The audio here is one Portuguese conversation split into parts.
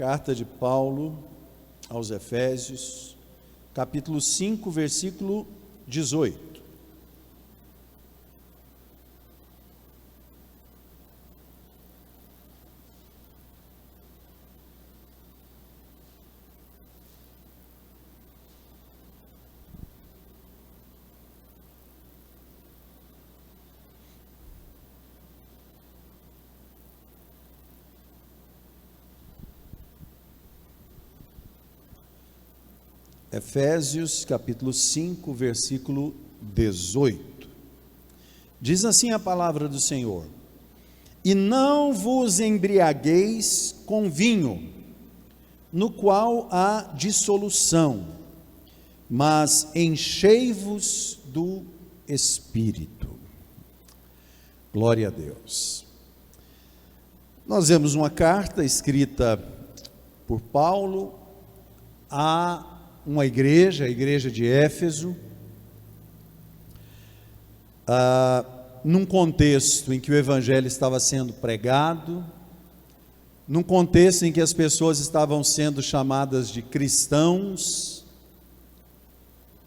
Carta de Paulo aos Efésios, capítulo 5, versículo 18. Efésios capítulo 5, versículo 18, diz assim a palavra do Senhor: e não vos embriagueis com vinho, no qual há dissolução, mas enchei-vos do Espírito. Glória a Deus. Nós vemos uma carta escrita por Paulo a uma igreja, a igreja de Éfeso, num contexto em que o evangelho estava sendo pregado, num contexto em que as pessoas estavam sendo chamadas de cristãos,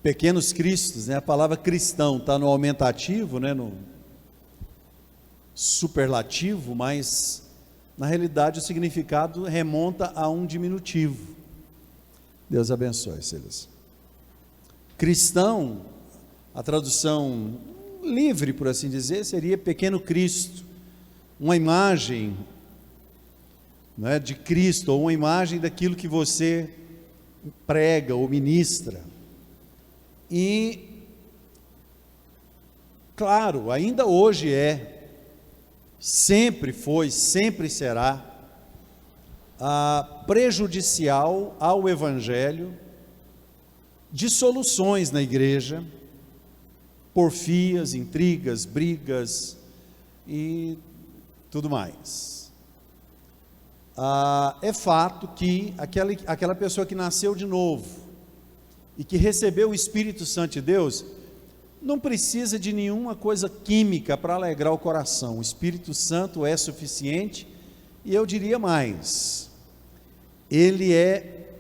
pequenos cristos, né? A palavra cristão está no aumentativo, né? No superlativo, mas na realidade o significado remonta a um diminutivo. Deus abençoe, Silas. Cristão, a tradução livre, por assim dizer, seria pequeno Cristo, uma imagem, não é, de Cristo, ou uma imagem daquilo que você prega ou ministra. E, claro, ainda hoje sempre foi, sempre será, prejudicial ao evangelho, dissoluções na igreja, porfias, intrigas, brigas e tudo mais. É fato que aquela pessoa que nasceu de novo e que recebeu o Espírito Santo de Deus não precisa de nenhuma coisa química para alegrar o coração. O Espírito Santo é suficiente. E eu diria mais, ele é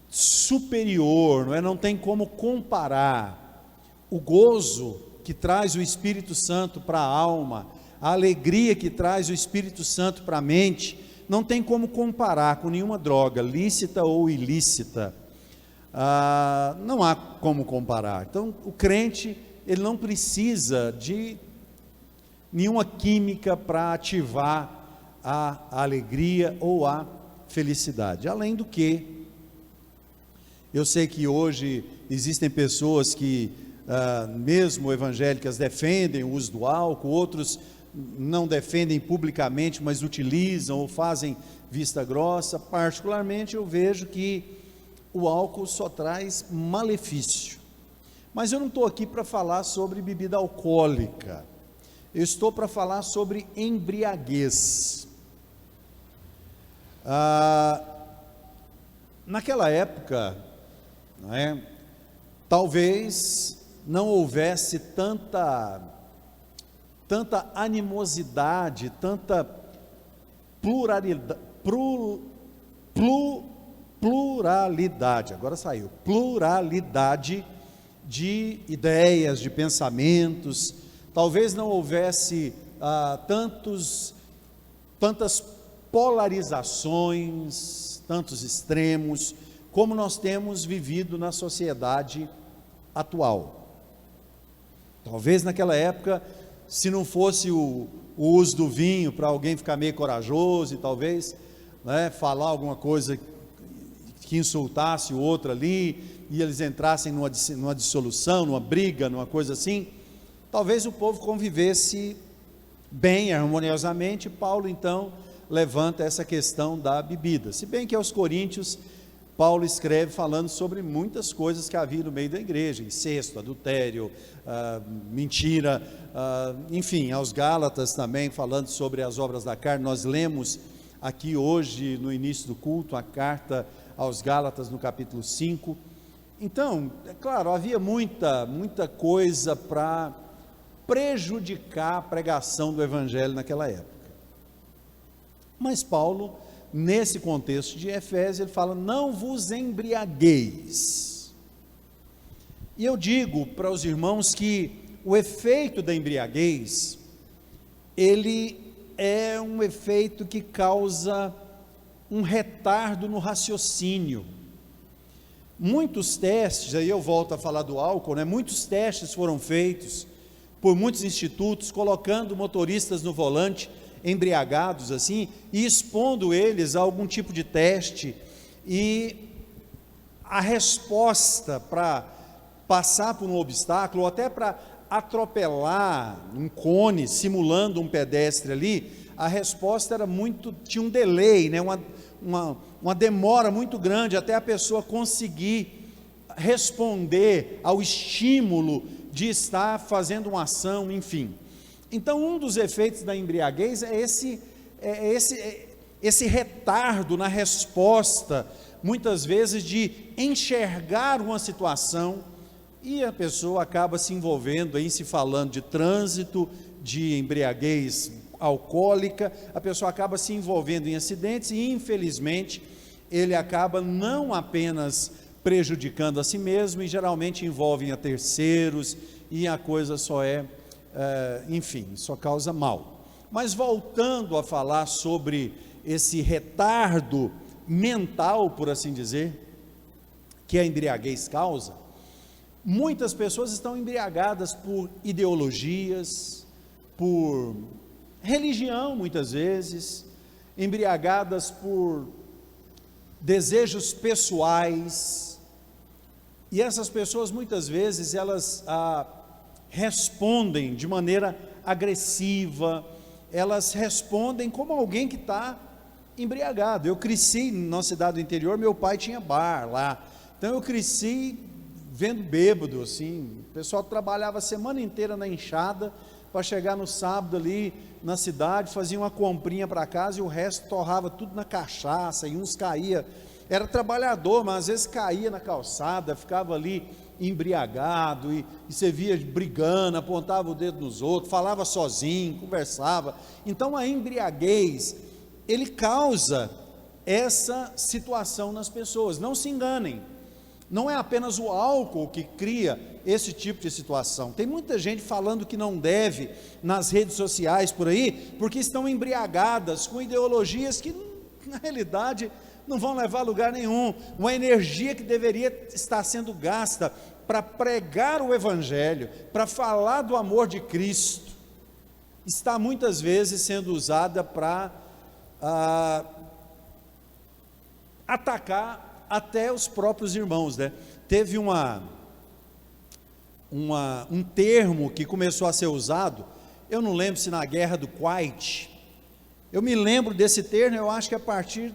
superior, não tem como comparar o gozo que traz o Espírito Santo para a alma, a alegria que traz o Espírito Santo para a mente, não tem como comparar com nenhuma droga, lícita ou ilícita, não há como comparar. Então o crente, ele não precisa de nenhuma química para ativar a alegria ou a felicidade. Além do que, eu sei que hoje existem pessoas que, mesmo evangélicas, defendem o uso do álcool, outros não defendem publicamente, mas utilizam ou fazem vista grossa. Particularmente eu vejo que o álcool só traz malefício. Mas eu não estou aqui para falar sobre bebida alcoólica. Eu estou para falar sobre embriaguez. Naquela época, talvez não houvesse tanta animosidade, tanta pluralidade de ideias, de pensamentos. Talvez não houvesse tantas polarizações, tantos extremos, como nós temos vivido na sociedade atual. Talvez naquela época, se não fosse o uso do vinho para alguém ficar meio corajoso e talvez falar alguma coisa que insultasse o outro ali, e eles entrassem numa dissolução, numa briga, numa coisa assim, talvez o povo convivesse bem, harmoniosamente. Paulo então levanta essa questão da bebida, se bem que aos Coríntios Paulo escreve falando sobre muitas coisas que havia no meio da igreja, incesto, adultério, mentira, enfim, aos Gálatas também falando sobre as obras da carne. Nós lemos aqui hoje no início do culto a carta aos Gálatas no capítulo 5, então, é claro, havia muita coisa para prejudicar a pregação do evangelho naquela época. Mas Paulo, nesse contexto de Efésios, ele fala: não vos embriagueis. E eu digo para os irmãos que o efeito da embriaguez, ele é um efeito que causa um retardo no raciocínio. Muitos testes, aí eu volto a falar do álcool, né? Muitos testes foram feitos por muitos institutos, colocando motoristas no volante embriagados assim, e expondo eles a algum tipo de teste, e a resposta para passar por um obstáculo, ou até para atropelar um cone, simulando um pedestre ali, a resposta era tinha um delay, né? uma demora muito grande até a pessoa conseguir responder ao estímulo de estar fazendo uma ação, enfim. Então, um dos efeitos da embriaguez é esse retardo na resposta, muitas vezes de enxergar uma situação, e a pessoa acaba se envolvendo em se falando de trânsito, de embriaguez alcoólica, a pessoa acaba se envolvendo em acidentes e, infelizmente, ele acaba não apenas prejudicando a si mesmo, e geralmente envolve a terceiros, e a coisa só enfim, só causa mal. Mas voltando a falar sobre esse retardo mental, por assim dizer, que a embriaguez causa, muitas pessoas estão embriagadas por ideologias, por religião, muitas vezes, embriagadas por desejos pessoais, e essas pessoas muitas vezes elas respondem de maneira agressiva, elas respondem como alguém que está embriagado. Eu cresci na cidade do interior, meu pai tinha bar lá, então eu cresci vendo bêbado, assim, o pessoal trabalhava a semana inteira na enxada, para chegar no sábado ali na cidade, fazia uma comprinha para casa, e o resto torrava tudo na cachaça, e uns caía, era trabalhador, mas às vezes caía na calçada, ficava ali embriagado, e você via brigando, apontava o dedo nos outros, falava sozinho, conversava. Então a embriaguez, ele causa essa situação nas pessoas. Não se enganem, não é apenas o álcool que cria esse tipo de situação. Tem muita gente falando que não deve nas redes sociais por aí, porque estão embriagadas com ideologias que na realidade não vão levar a lugar nenhum. Uma energia que deveria estar sendo gasta para pregar o Evangelho, para falar do amor de Cristo, está muitas vezes sendo usada para atacar até os próprios irmãos, né? Teve um termo que começou a ser usado, eu não lembro se na guerra do Kuwait, eu me lembro desse termo, eu acho que a partir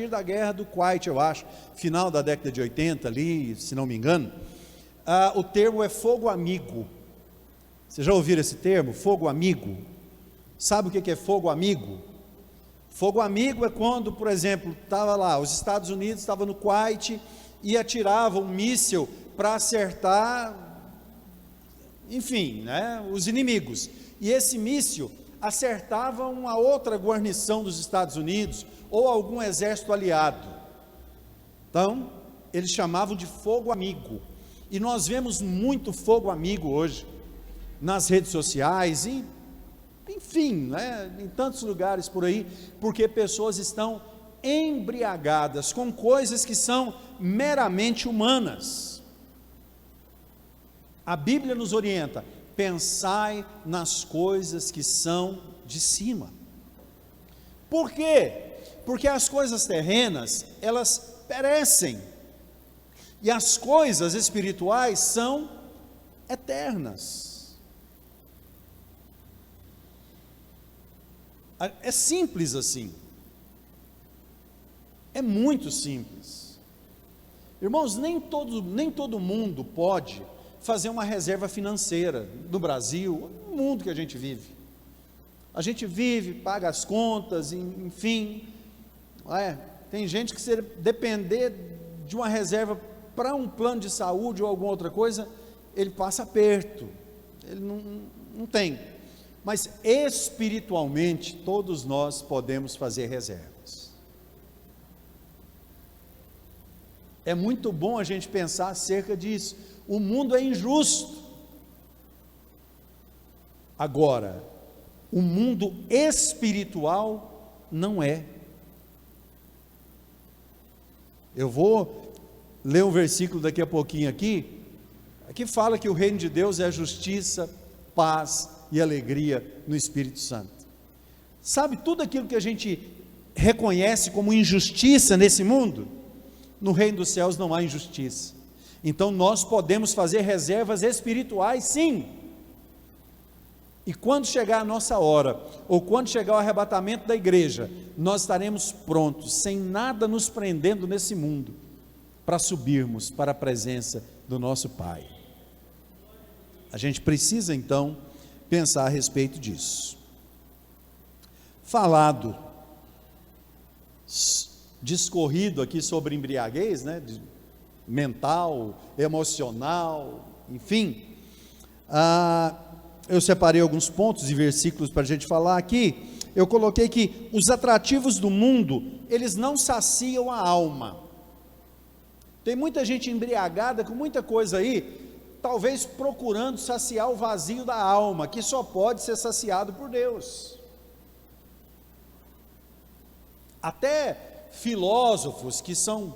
da guerra do Kuwait, eu acho, final da década de 80 ali, se não me engano, o termo é fogo amigo. Vocês já ouviram esse termo, fogo amigo? Sabe o que é fogo amigo? Fogo amigo é quando, por exemplo, estava lá, os Estados Unidos estavam no Kuwait e atiravam um míssil para acertar, enfim, né, os inimigos, e esse míssil acertava uma outra guarnição dos Estados Unidos, ou algum exército aliado. Então, eles chamavam de fogo amigo, e nós vemos muito fogo amigo hoje, nas redes sociais, e enfim, né, em tantos lugares por aí, porque pessoas estão embriagadas com coisas que são meramente humanas. A Bíblia nos orienta: pensai nas coisas que são de cima. Por quê? Porque as coisas terrenas, elas perecem, e as coisas espirituais são eternas. É simples assim, é muito simples. Irmãos, nem todo mundo pode fazer uma reserva financeira no Brasil, no mundo que a gente vive, paga as contas, enfim, tem gente que, se depender de uma reserva para um plano de saúde ou alguma outra coisa, ele passa aperto, ele não tem. Mas espiritualmente, todos nós podemos fazer reservas. É muito bom a gente pensar acerca disso. O mundo é injusto. Agora, o mundo espiritual não é. Eu vou ler um versículo daqui a pouquinho aqui, que fala que o reino de Deus é justiça, paz e alegria no Espírito Santo. Sabe, tudo aquilo que a gente reconhece como injustiça nesse mundo, no reino dos céus não há injustiça. Então nós podemos fazer reservas espirituais, sim. E quando chegar a nossa hora, ou quando chegar o arrebatamento da igreja, nós estaremos prontos, sem nada nos prendendo nesse mundo, para subirmos para a presença do nosso Pai. A gente precisa então pensar a respeito disso. Falado, discorrido aqui sobre embriaguez, né, mental, emocional, enfim, eu separei alguns pontos e versículos para a gente falar aqui. Eu coloquei que os atrativos do mundo, eles não saciam a alma. Tem muita gente embriagada com muita coisa aí, talvez procurando saciar o vazio da alma, que só pode ser saciado por Deus. Até filósofos que são,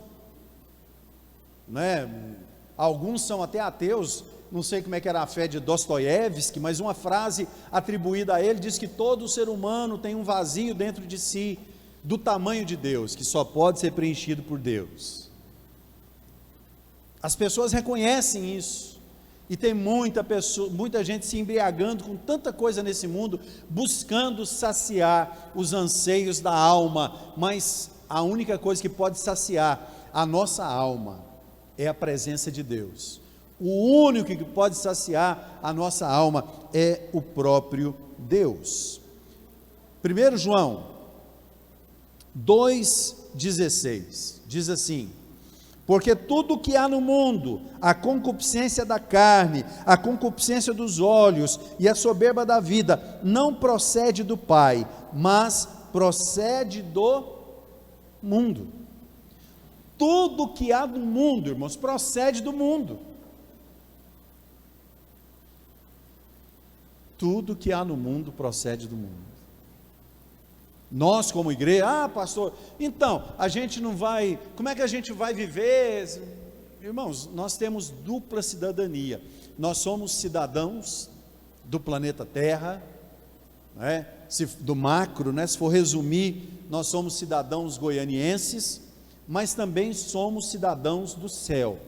né, alguns são até ateus, não sei como é que era a fé de Dostoiévski, mas uma frase atribuída a ele diz que todo ser humano tem um vazio dentro de si, do tamanho de Deus, que só pode ser preenchido por Deus. As pessoas reconhecem isso, e tem muita gente se embriagando com tanta coisa nesse mundo, buscando saciar os anseios da alma, mas a única coisa que pode saciar a nossa alma é a presença de Deus. O único que pode saciar a nossa alma é o próprio Deus. 1 João 2,16 diz assim: porque tudo que há no mundo, a concupiscência da carne, a concupiscência dos olhos e a soberba da vida, não procede do Pai, mas procede do mundo. Tudo que há no mundo, irmãos, procede do mundo. Tudo que há no mundo procede do mundo. Nós como igreja, pastor, então, a gente não vai, como é que a gente vai viver? Irmãos, nós temos dupla cidadania. Nós somos cidadãos do planeta Terra, né? Do macro, né? Se for resumir, nós somos cidadãos goianienses, mas também somos cidadãos do céu.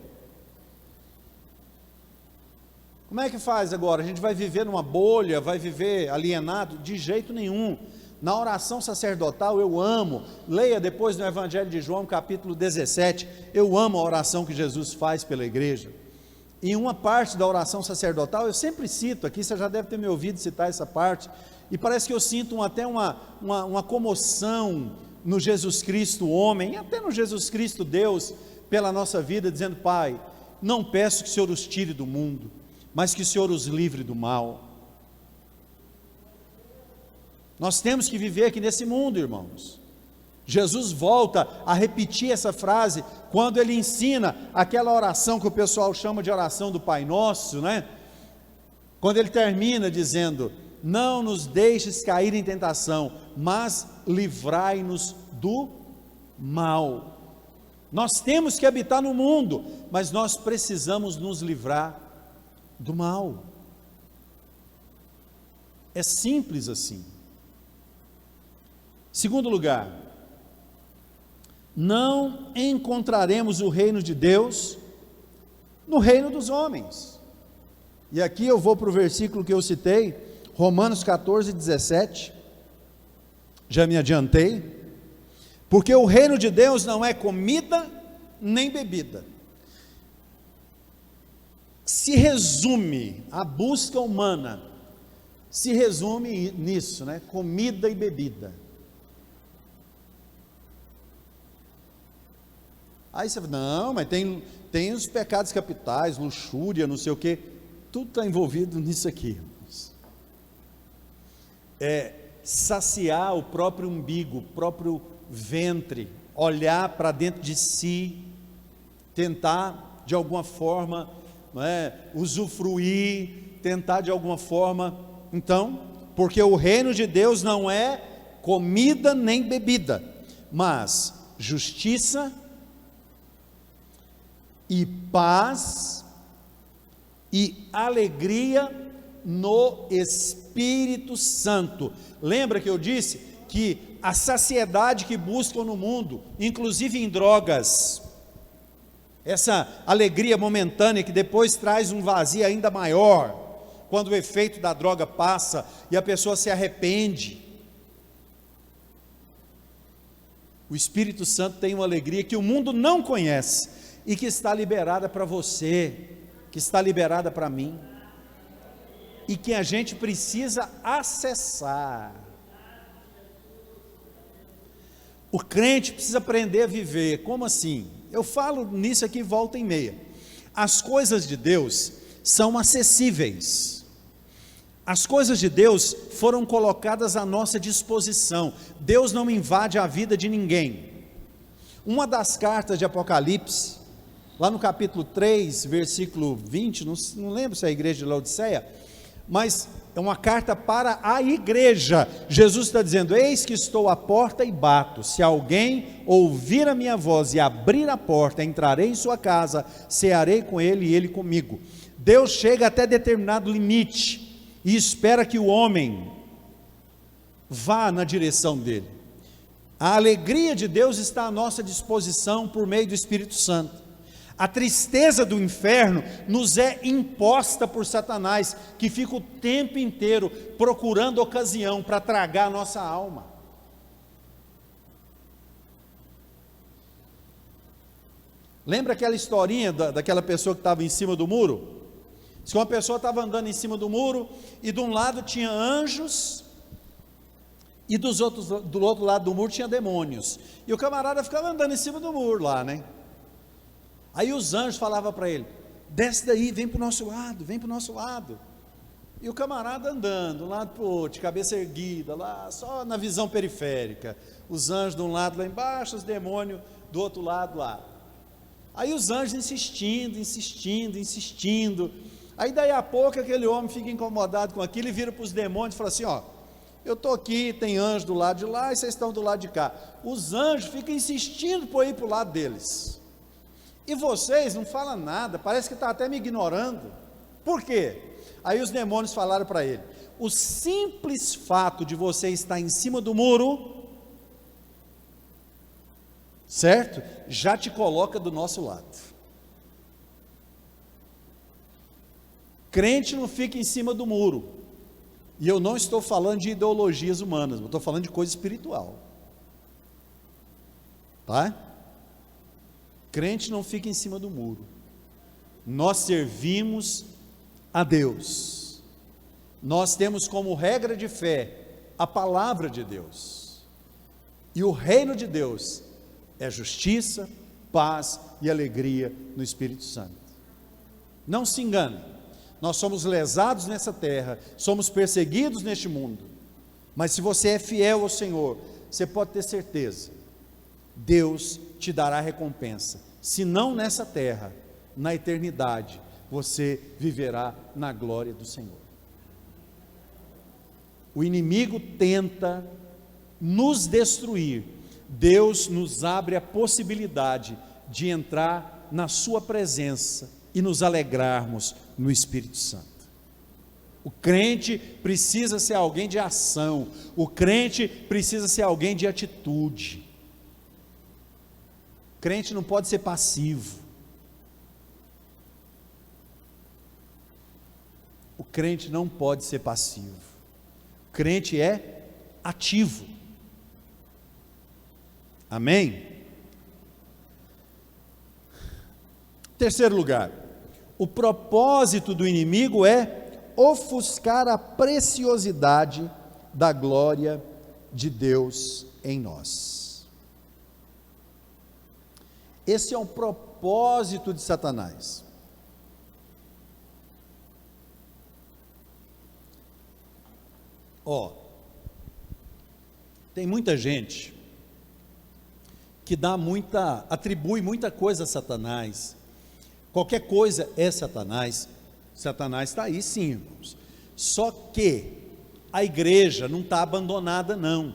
Como é que faz agora? A gente vai viver numa bolha, vai viver alienado? De jeito nenhum. Na oração sacerdotal eu amo, leia depois no Evangelho de João capítulo 17, eu amo a oração que Jesus faz pela igreja. Em uma parte da oração sacerdotal, eu sempre cito aqui, você já deve ter me ouvido citar essa parte, e parece que eu sinto até uma comoção no Jesus Cristo homem, e até no Jesus Cristo Deus, pela nossa vida, dizendo: Pai, não peço que o Senhor os tire do mundo, mas que o Senhor os livre do mal. Nós temos que viver aqui nesse mundo, irmãos. Jesus volta a repetir essa frase, quando ele ensina aquela oração que o pessoal chama de oração do Pai Nosso, né? Quando ele termina dizendo: não nos deixes cair em tentação, mas livrai-nos do mal. Nós temos que habitar no mundo, mas nós precisamos nos livrar do mal. É simples assim. Segundo lugar, não encontraremos o reino de Deus no reino dos homens. E aqui eu vou para o versículo que eu citei, Romanos 14:17, já me adiantei, porque o reino de Deus não é comida nem bebida. Se resume, a busca humana se resume nisso, né? Comida e bebida. Aí você fala: não, mas tem os pecados capitais, luxúria, não sei o que, tudo está envolvido nisso aqui. saciar o próprio umbigo, o próprio ventre, olhar para dentro de si, tentar de alguma forma, não é, usufruir, tentar de alguma forma. Então, porque o reino de Deus não é comida nem bebida, mas justiça e paz e alegria no Espírito Santo. Lembra que eu disse que a saciedade que buscam no mundo, inclusive em drogas, essa alegria momentânea que depois traz um vazio ainda maior, quando o efeito da droga passa e a pessoa se arrepende. O Espírito Santo tem uma alegria que o mundo não conhece e que está liberada para você, que está liberada para mim, e que a gente precisa acessar. O crente precisa aprender a viver. Como assim? Eu falo nisso aqui volta e meia. As coisas de Deus são acessíveis. As coisas de Deus foram colocadas à nossa disposição. Deus não invade a vida de ninguém. Uma das cartas de Apocalipse, lá no capítulo 3, versículo 20, não lembro se é a igreja de Laodiceia, mas é uma carta para a igreja. Jesus está dizendo: eis que estou à porta e bato, se alguém ouvir a minha voz e abrir a porta, entrarei em sua casa, cearei com ele e ele comigo. Deus chega até determinado limite e espera que o homem vá na direção dele. A alegria de Deus está à nossa disposição por meio do Espírito Santo. A tristeza do inferno nos é imposta por Satanás, que fica o tempo inteiro procurando ocasião para tragar a nossa alma. Lembra aquela historinha daquela pessoa que estava em cima do muro? Diz que uma pessoa estava andando em cima do muro, e de um lado tinha anjos, e do outro lado do muro tinha demônios, e o camarada ficava andando em cima do muro lá, né? Aí os anjos falavam para ele: desce daí, vem para o nosso lado, vem para o nosso lado. E o camarada andando, de um lado para o outro, de cabeça erguida, lá, só na visão periférica. Os anjos de um lado lá embaixo, os demônios do outro lado lá. Aí os anjos insistindo, insistindo, insistindo. Aí daí a pouco aquele homem fica incomodado com aquilo e vira para os demônios e fala assim: ó, eu estou aqui, tem anjo do lado de lá e vocês estão do lado de cá. Os anjos ficam insistindo por ir para o lado deles. E vocês não falam nada, parece que está até me ignorando. Por quê? Aí os demônios falaram para ele: o simples fato de você estar em cima do muro, certo? Já te coloca do nosso lado. Crente não fica em cima do muro. E eu não estou falando de ideologias humanas, eu estou falando de coisa espiritual. Tá? Crente não fica em cima do muro. Nós servimos a Deus. Nós temos como regra de fé a palavra de Deus. E o reino de Deus é justiça, paz e alegria no Espírito Santo. Não se engane, nós somos lesados nessa terra, somos perseguidos neste mundo, mas se você é fiel ao Senhor, você pode ter certeza, Deus te dará recompensa, se não nessa terra, na eternidade, você viverá na glória do Senhor. O inimigo tenta nos destruir, Deus nos abre a possibilidade de entrar na sua presença e nos alegrarmos no Espírito Santo. O crente precisa ser alguém de ação, o crente precisa ser alguém de atitude. O crente não pode ser passivo. O crente não pode ser passivo. O crente é ativo. Amém? Terceiro lugar, o propósito do inimigo é ofuscar a preciosidade da glória de Deus em nós. Esse é o propósito de Satanás. Tem muita gente que atribui muita coisa a Satanás. Qualquer coisa é Satanás. Satanás está aí sim, irmãos. Só que a igreja não está abandonada, não.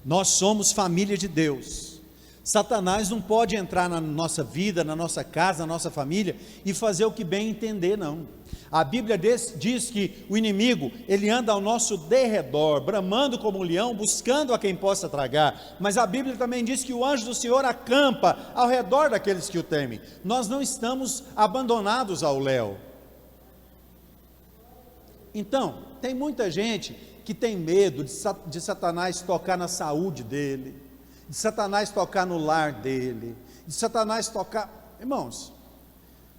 Nós somos família de Deus. Satanás não pode entrar na nossa vida, na nossa casa, na nossa família e fazer o que bem entender, não. A Bíblia diz que o inimigo, ele anda ao nosso derredor, bramando como um leão, buscando a quem possa tragar. Mas a Bíblia também diz que o anjo do Senhor acampa ao redor daqueles que o temem. Nós não estamos abandonados ao léu. Então, tem muita gente que tem medo de Satanás tocar na saúde dele, de Satanás tocar no lar dele, de Satanás tocar... Irmãos,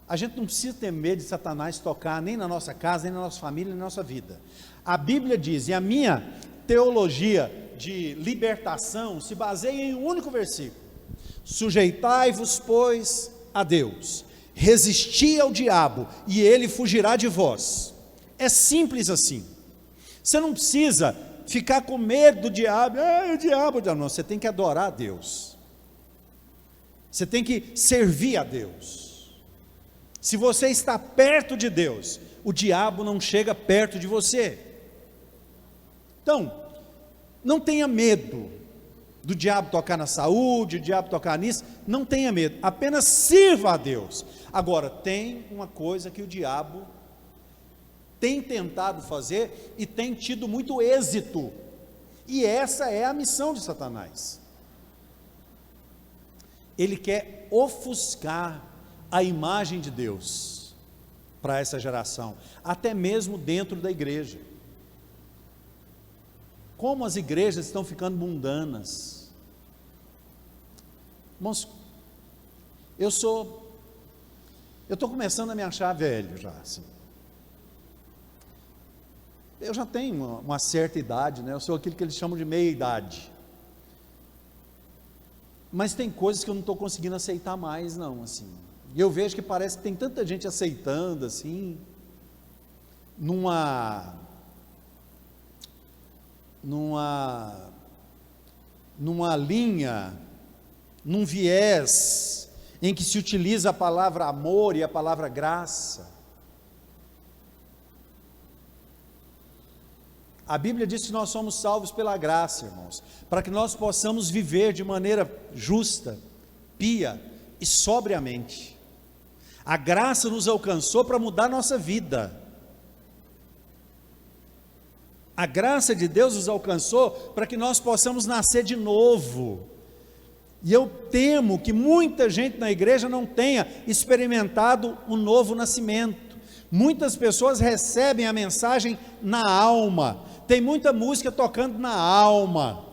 a gente não precisa ter medo de Satanás tocar nem na nossa casa, nem na nossa família, nem na nossa vida. A Bíblia diz, e a minha teologia de libertação se baseia em um único versículo: sujeitai-vos, pois, a Deus, resisti ao diabo, e ele fugirá de vós. É simples assim. Você não precisa ficar com medo do diabo. O diabo, não, você tem que adorar a Deus, você tem que servir a Deus. Se você está perto de Deus, o diabo não chega perto de você. Então, não tenha medo do diabo tocar na saúde, o diabo tocar nisso, não tenha medo, apenas sirva a Deus. Agora, tem uma coisa que o diabo tem tentado fazer e tem tido muito êxito, e essa é a missão de Satanás. Ele quer ofuscar a imagem de Deus para essa geração, até mesmo dentro da igreja. Como as igrejas estão ficando mundanas. Irmãos, eu estou começando a me achar velho já, assim. Eu já tenho uma certa idade, né? Eu sou aquilo que eles chamam de meia idade. Mas tem coisas que eu não estou conseguindo aceitar mais, não, assim. E eu vejo que parece que tem tanta gente aceitando, assim, numa linha, num viés, em que se utiliza a palavra amor e a palavra graça. A Bíblia diz que nós somos salvos pela graça, irmãos, para que nós possamos viver de maneira justa, pia e sobriamente. A graça nos alcançou para mudar nossa vida. A graça de Deus nos alcançou para que nós possamos nascer de novo. E eu temo que muita gente na igreja não tenha experimentado o novo nascimento. Muitas pessoas recebem a mensagem na alma. Tem muita música tocando na alma.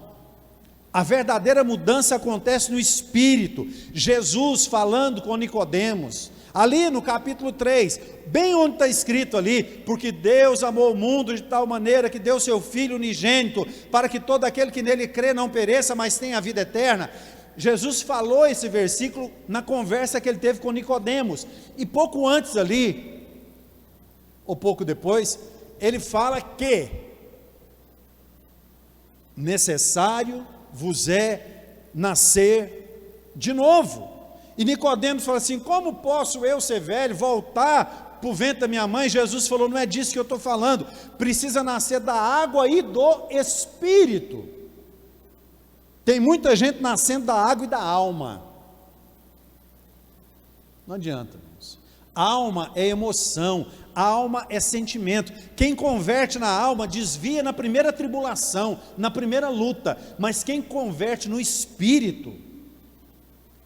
A verdadeira mudança acontece no espírito. Jesus falando com Nicodemos, ali no capítulo 3, bem onde está escrito ali, porque Deus amou o mundo de tal maneira que deu seu Filho unigênito, para que todo aquele que nele crê não pereça, mas tenha a vida eterna. Jesus falou esse versículo na conversa que ele teve com Nicodemos, e pouco antes ali, ou pouco depois, ele fala que necessário vos é nascer de novo. E Nicodemos fala assim: como posso eu ser velho, voltar para o ventre da minha mãe? Jesus falou: não é disso que eu estou falando, precisa nascer da água e do Espírito. Tem muita gente nascendo da água e da alma. Não adianta, irmãos. Alma é emoção, alma é sentimento. Quem converte na alma desvia na primeira tribulação, na primeira luta, mas quem converte no Espírito,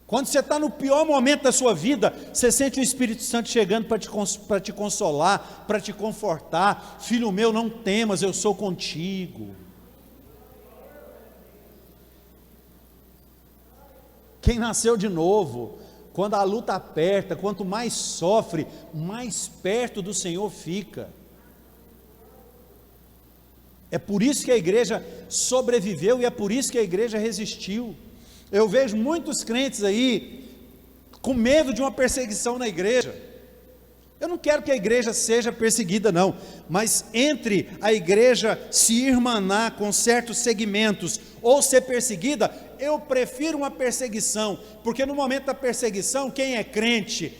quando você está no pior momento da sua vida, você sente o Espírito Santo chegando para te consolar, para te confortar. Filho meu, não temas, eu sou contigo. Quem nasceu de novo, quando a luta aperta, quanto mais sofre, mais perto do Senhor fica. É por isso que a igreja sobreviveu e é por isso que a igreja resistiu. Eu vejo muitos crentes aí com medo de uma perseguição na igreja, Eu não quero que a igreja seja perseguida, não, mas entre a igreja se irmanar com certos segmentos ou ser perseguida, eu prefiro uma perseguição, porque no momento da perseguição, quem é crente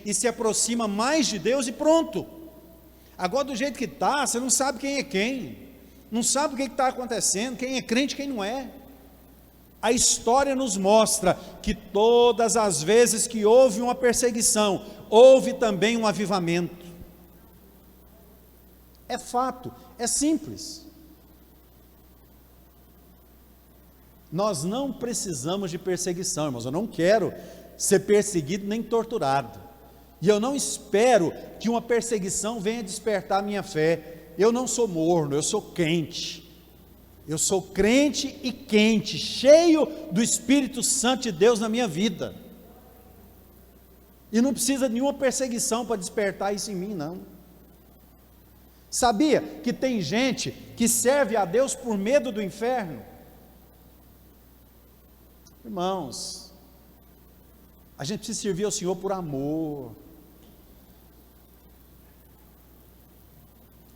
e se aproxima mais de Deus e pronto. Agora, do jeito que está, você não sabe quem é quem, não sabe o que está acontecendo, quem é crente e quem não é. A história nos mostra que todas as vezes que houve uma perseguição, houve também um avivamento. É fato, é simples. Nós não precisamos de perseguição, irmãos. Eu não quero ser perseguido nem torturado. E eu não espero que uma perseguição venha despertar a minha fé. Eu não sou morno, eu sou quente. Eu sou crente e quente, cheio do Espírito Santo de Deus na minha vida. E não precisa de nenhuma perseguição para despertar isso em mim, não. Sabia que tem gente que serve a Deus por medo do inferno? Irmãos, a gente precisa servir ao Senhor por amor.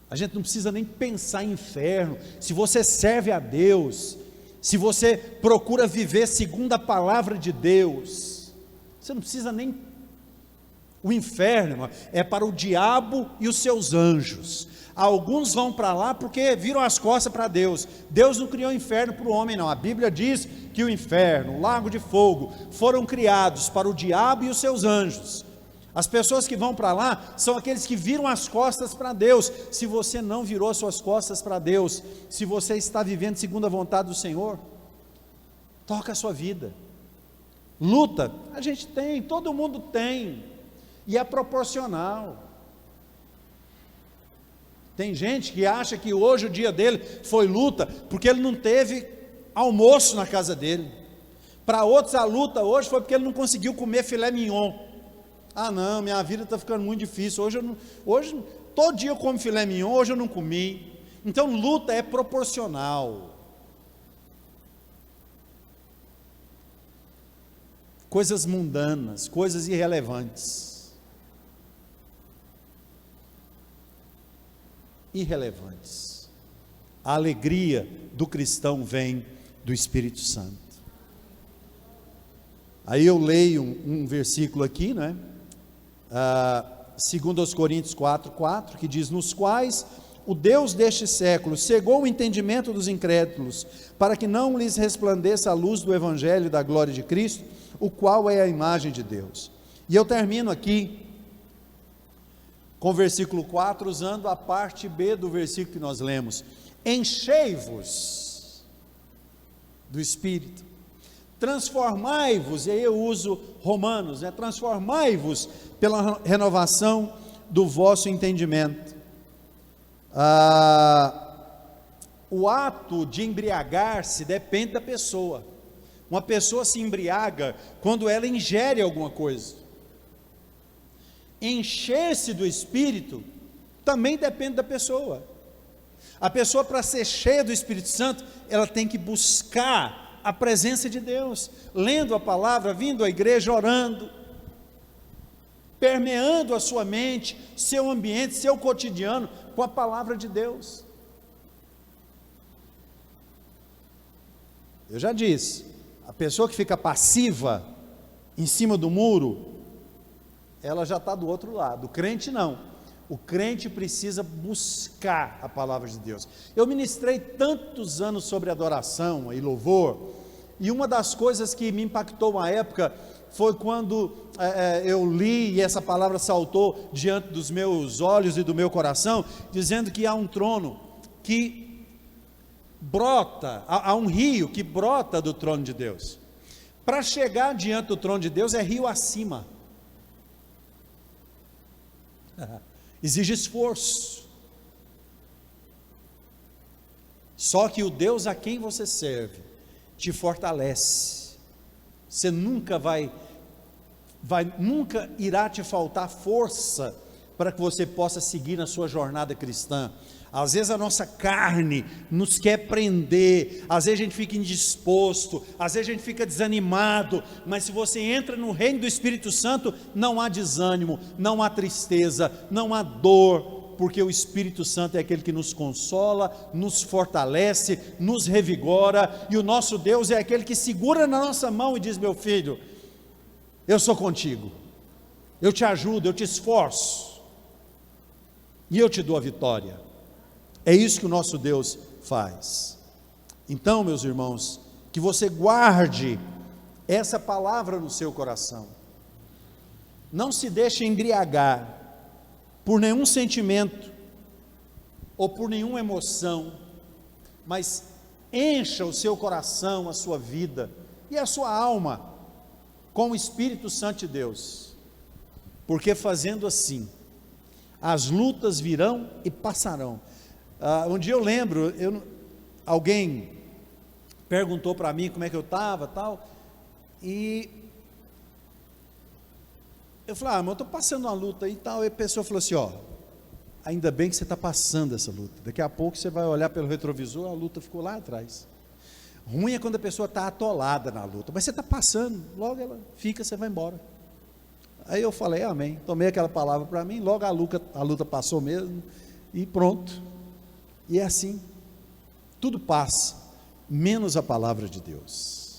A gente não precisa nem pensar em inferno. Se você serve a Deus, se você procura viver segundo a palavra de Deus, você não precisa nem... O inferno, irmão, é para o diabo e os seus anjos. Alguns vão para lá porque viram as costas para Deus. Deus não criou o inferno para o homem, não. A Bíblia diz que o inferno, o lago de fogo, foram criados para o diabo e os seus anjos. As pessoas que vão para lá são aqueles que viram as costas para Deus. Se você não virou as suas costas para Deus, se você está vivendo segundo a vontade do Senhor, toca a sua vida. Luta, a gente tem, todo mundo tem, e é proporcional. Tem gente que acha que hoje o dia dele foi luta, porque ele não teve almoço na casa dele. Para outros a luta hoje foi porque ele não conseguiu comer filé mignon. Ah não, minha vida está ficando muito difícil, hoje todo dia eu como filé mignon, hoje eu não comi. Então luta é proporcional. Coisas mundanas, coisas irrelevantes. A alegria do cristão vem do Espírito Santo. Aí eu leio um versículo aqui, né? 2 Coríntios 4:4, que diz: nos quais o Deus deste século cegou o entendimento dos incrédulos, para que não lhes resplandeça a luz do Evangelho da glória de Cristo, o qual é a imagem de Deus. E eu termino aqui com o versículo 4, usando a parte B do versículo que nós lemos: enchei-vos do Espírito, transformai-vos, e aí eu uso Romanos, transformai-vos pela renovação do vosso entendimento. O ato de embriagar-se depende da pessoa. Uma pessoa se embriaga quando ela ingere alguma coisa. Encher-se do Espírito também depende da pessoa. A pessoa, para ser cheia do Espírito Santo, ela tem que buscar a presença de Deus, lendo a palavra, vindo à igreja, orando, permeando a sua mente, seu ambiente, seu cotidiano com a palavra de Deus. Eu já disse, a pessoa que fica passiva em cima do muro, ela já está do outro lado. O crente não. O crente precisa buscar a palavra de Deus. Eu ministrei tantos anos sobre adoração e louvor, e uma das coisas que me impactou uma época foi quando eu li e essa palavra saltou diante dos meus olhos e do meu coração, dizendo que há um trono que brota, há um rio que brota do trono de Deus. Para chegar diante do trono de Deus é rio acima. Exige esforço. Só que o Deus a quem você serve te fortalece. Você nunca nunca irá te faltar força para que você possa seguir na sua jornada cristã. Às vezes a nossa carne nos quer prender, às vezes a gente fica indisposto, às vezes a gente fica desanimado, mas se você entra no reino do Espírito Santo, não há desânimo, não há tristeza, não há dor, porque o Espírito Santo é aquele que nos consola, nos fortalece, nos revigora, e o nosso Deus é aquele que segura na nossa mão e diz: meu filho, eu sou contigo, eu te ajudo, eu te esforço, e eu te dou a vitória. É isso que o nosso Deus faz. Então, meus irmãos, que você guarde essa palavra no seu coração. Não se deixe embriagar por nenhum sentimento ou por nenhuma emoção, mas encha o seu coração, a sua vida e a sua alma com o Espírito Santo de Deus, porque fazendo assim, as lutas virão e passarão. Um dia eu lembro, alguém perguntou para mim como é que eu estava, tal, e eu falei: mas eu estou passando uma luta e tal. E a pessoa falou assim: ainda bem que você está passando essa luta, daqui a pouco você vai olhar pelo retrovisor, a luta ficou lá atrás. Ruim é quando a pessoa está atolada na luta, mas você está passando, logo ela fica, você vai embora. Aí eu falei: amém, tomei aquela palavra para mim, logo a luta passou mesmo, e pronto. E é assim, tudo passa, menos a palavra de Deus.